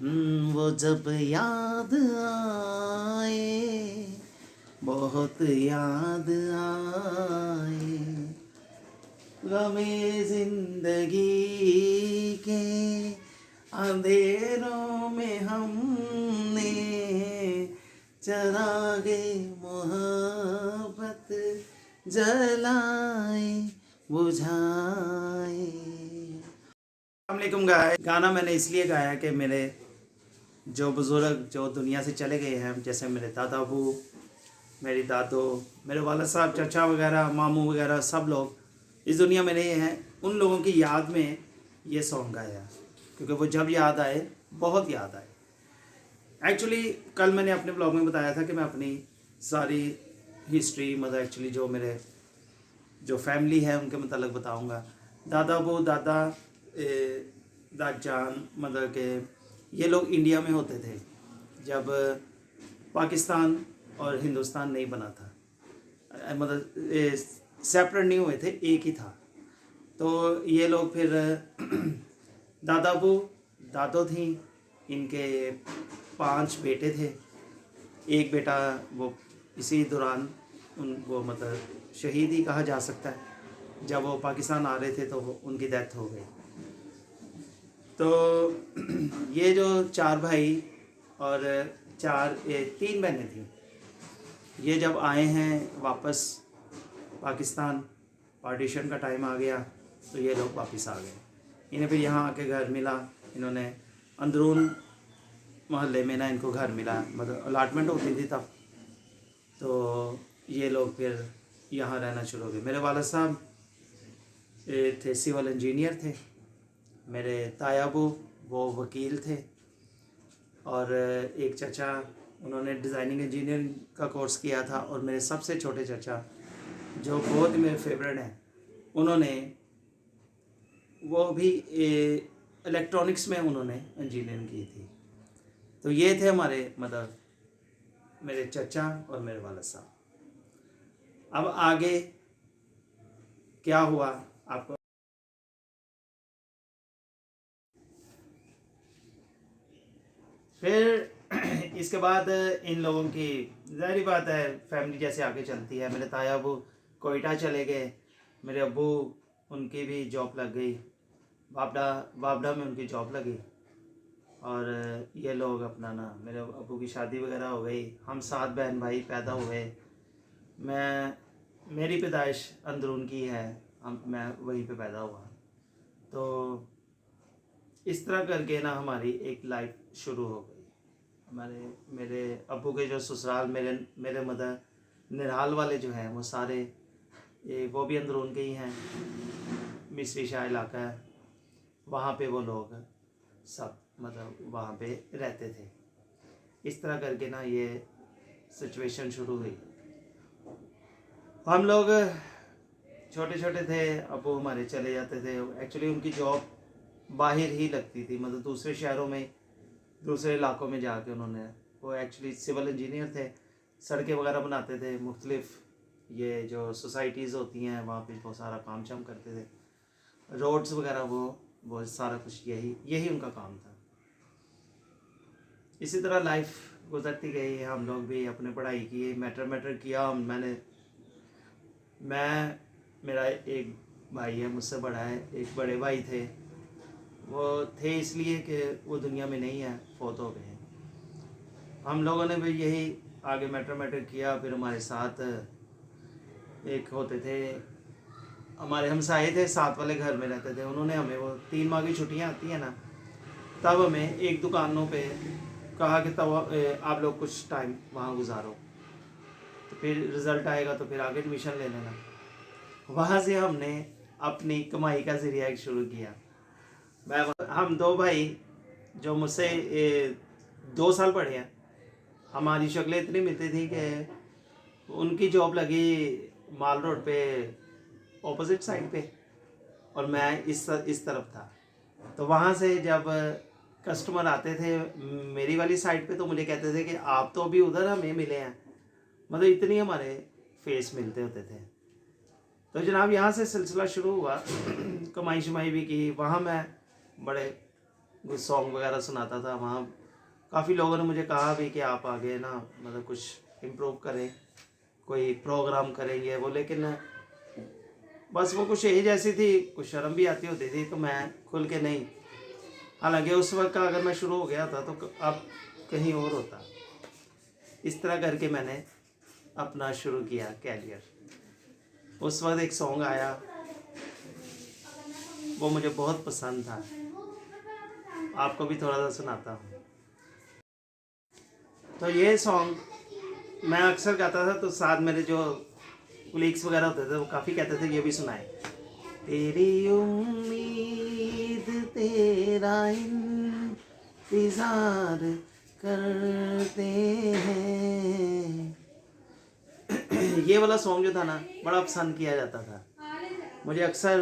वो जब याद आए, बहुत याद आए, गमे जिंदगी के अंधेरों में हमने चरागे मोहब्बत जलाए बुझाए। अस्सलामुअलैकुम गाय। गाना मैंने इसलिए गाया कि मेरे जो बुज़ुर्ग जो दुनिया से चले गए हैं, जैसे मेरे दादा अबू, मेरी दादो, मेरे वाला साहब, चाचा वगैरह, मामू वगैरह, सब लोग इस दुनिया में नहीं हैं। उन लोगों की याद में ये सॉन्ग गाया, क्योंकि वो जब याद आए, बहुत याद आए। एक्चुअली कल मैंने अपने ब्लॉग में बताया था कि मैं अपनी सारी हिस्ट्री, मतलब एक्चुअली जो मेरे जो फैमिली है उनके मतलब बताऊंगा। दादा अबू, दादाजान, मतलब कि ये लोग इंडिया में होते थे जब पाकिस्तान और हिंदुस्तान नहीं बना था, मतलब सेपरेट नहीं हुए थे, एक ही था। तो ये लोग फिर दादा अबू, दादो थी, इनके 5 बेटे थे। एक बेटा वो इसी दौरान वो मतलब शहीद ही कहा जा सकता है, जब वो पाकिस्तान आ रहे थे तो उनकी डेथ हो गई। तो ये जो 4 भाई और 3 बहनें थी, ये जब आए हैं वापस पाकिस्तान, पार्टीशन का टाइम आ गया तो ये लोग वापस आ गए। इन्हें फिर यहाँ आके घर मिला, इन्होंने अंदरून मोहल्ले में ना इनको घर मिला, मतलब अलाटमेंट होती थी तब। तो ये लोग फिर यहाँ रहना शुरू हो गए। मेरे वाला साहब थे सिविल इंजीनियर थे, मेरे तायाबू वो वकील थे, और एक चाचा उन्होंने डिज़ाइनिंग इंजीनियरिंग का कोर्स किया था, और मेरे सबसे छोटे चाचा जो बहुत मेरे फेवरेट हैं, उन्होंने वो भी इलेक्ट्रॉनिक्स में उन्होंने इंजीनियरिंग की थी। तो ये थे हमारे मतलब मेरे चाचा और मेरे वाला साहब। अब आगे क्या हुआ आपको फिर इसके बाद इन लोगों की ज़ाहिर बात है फैमिली जैसे आगे चलती है। मेरे ताया अबू कोयटा चले गए, मेरे अब्बू उनकी भी जॉब लग गई, बाबडा में उनकी जॉब लगी, और ये लोग अपना ना मेरे अब्बू की शादी वगैरह हो गई। हम 7 बहन भाई पैदा हुए। मेरी पैदाइश अंदरून की है, मैं वहीं पे पैदा हुआ। तो इस तरह करके ना हमारी एक लाइफ शुरू हो गई। मेरे अब्बू के जो ससुराल, मेरे मेरे मदर निराल वाले जो हैं वो सारे वो भी अंदरून के ही हैं, मिस्री शाह इलाका है, वहाँ पे वो लोग सब मतलब वहाँ पे रहते थे। इस तरह करके ना ये सिचुएशन शुरू हुई। हम लोग छोटे छोटे थे, अब्बू हमारे चले जाते थे। एक्चुअली उनकी जॉब बाहर ही लगती थी, मतलब दूसरे शहरों में, दूसरे इलाकों में जाके उन्होंने, वो एक्चुअली सिविल इंजीनियर थे, सड़कें वगैरह बनाते थे, मुख्तलिफ ये जो सोसाइटीज़ होती हैं वहाँ पे बहुत सारा काम शाम करते थे, रोड्स वगैरह, वो सारा कुछ यही उनका काम था। इसी तरह लाइफ गुजरती गई। हम लोग भी अपने पढ़ाई की, मैटर किया। मैं मेरा एक भाई है मुझसे बड़ा है, एक बड़े भाई थे, वो थे इसलिए कि वो दुनिया में नहीं है, फौत हो गए हैं। हम लोगों ने भी यही आगे मैटर किया। फिर हमारे साथ एक होते थे, हमारे हमसाए थे, साथ वाले घर में रहते थे। उन्होंने हमें, वो 3 माह की छुट्टियाँ आती हैं ना, तब हमें एक दुकानों पे कहा कि तब आप लोग कुछ टाइम वहाँ गुजारो, तो फिर रिज़ल्ट आएगा तो फिर आगे एडमिशन ले लेना। वहाँ से हमने अपनी कमाई का ज़रिया एक शुरू किया। हम 2 भाई जो मुझसे 2 साल बड़े हैं, हमारी शक्लें इतनी मिलती थी कि उनकी जॉब लगी माल रोड पे ऑपोजिट साइड पे, और मैं इस तरफ था। तो वहाँ से जब कस्टमर आते थे मेरी वाली साइड पे, तो मुझे कहते थे कि आप तो अभी उधर हमें मिले हैं, मतलब इतनी हमारे फेस मिलते होते थे। तो जनाब यहाँ से सिलसिला शुरू हुआ। कमाई शमाई भी की। वहाँ मैं बड़े कुछ सॉन्ग वगैरह सुनाता था वहाँ। काफ़ी लोगों ने मुझे कहा भी कि आप आगे ना मतलब कुछ इम्प्रूव करें, कोई प्रोग्राम करेंगे वो, लेकिन बस वो कुछ एज ऐसी थी, कुछ शर्म भी आती होती थी, तो मैं खुल के नहीं। हालांकि उस वक्त का अगर मैं शुरू हो गया था तो अब कहीं और होता। इस तरह करके मैंने अपना शुरू किया कैरियर। उस वक्त एक सॉन्ग आया, वो मुझे बहुत पसंद था, आपको भी थोड़ा सा सुनाता हूँ। तो ये सॉन्ग मैं अक्सर गाता था, तो साथ मेरे जो कुलीग्स वगैरह होते थे वो काफ़ी कहते थे ये भी सुनाए। तेरी उम्मीद तेरा इंतजार करते हैं। ये वाला सॉन्ग जो था ना बड़ा पसंद किया जाता था मुझे अक्सर।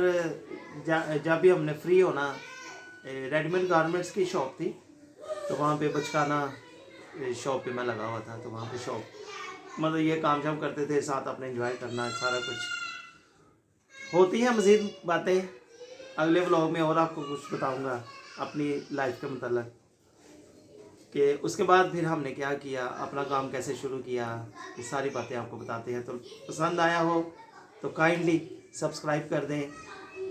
जब भी हमने फ्री होना, रेडीमेड गारमेंट्स की शॉप थी, तो वहाँ पे बचकाना शॉप पे मैं लगा हुआ था, तो वहाँ पे शॉप मतलब ये काम शाम करते थे साथ, अपने एंजॉय करना सारा कुछ। होती हैं मज़ीद बातें अगले व्लॉग में, और आपको कुछ बताऊंगा अपनी लाइफ के मतलब कि उसके बाद फिर हमने क्या किया, अपना काम कैसे शुरू किया, ये सारी बातें आपको बताते हैं। तो पसंद आया हो तो काइंडली सब्सक्राइब कर दें,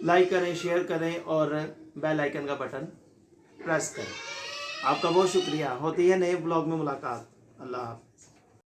लाइक करें, शेयर करें और बेल आइकन का बटन प्रेस करें। आपका बहुत शुक्रिया। होती है नए ब्लॉग में मुलाकात। अल्लाह हाफ़िज़।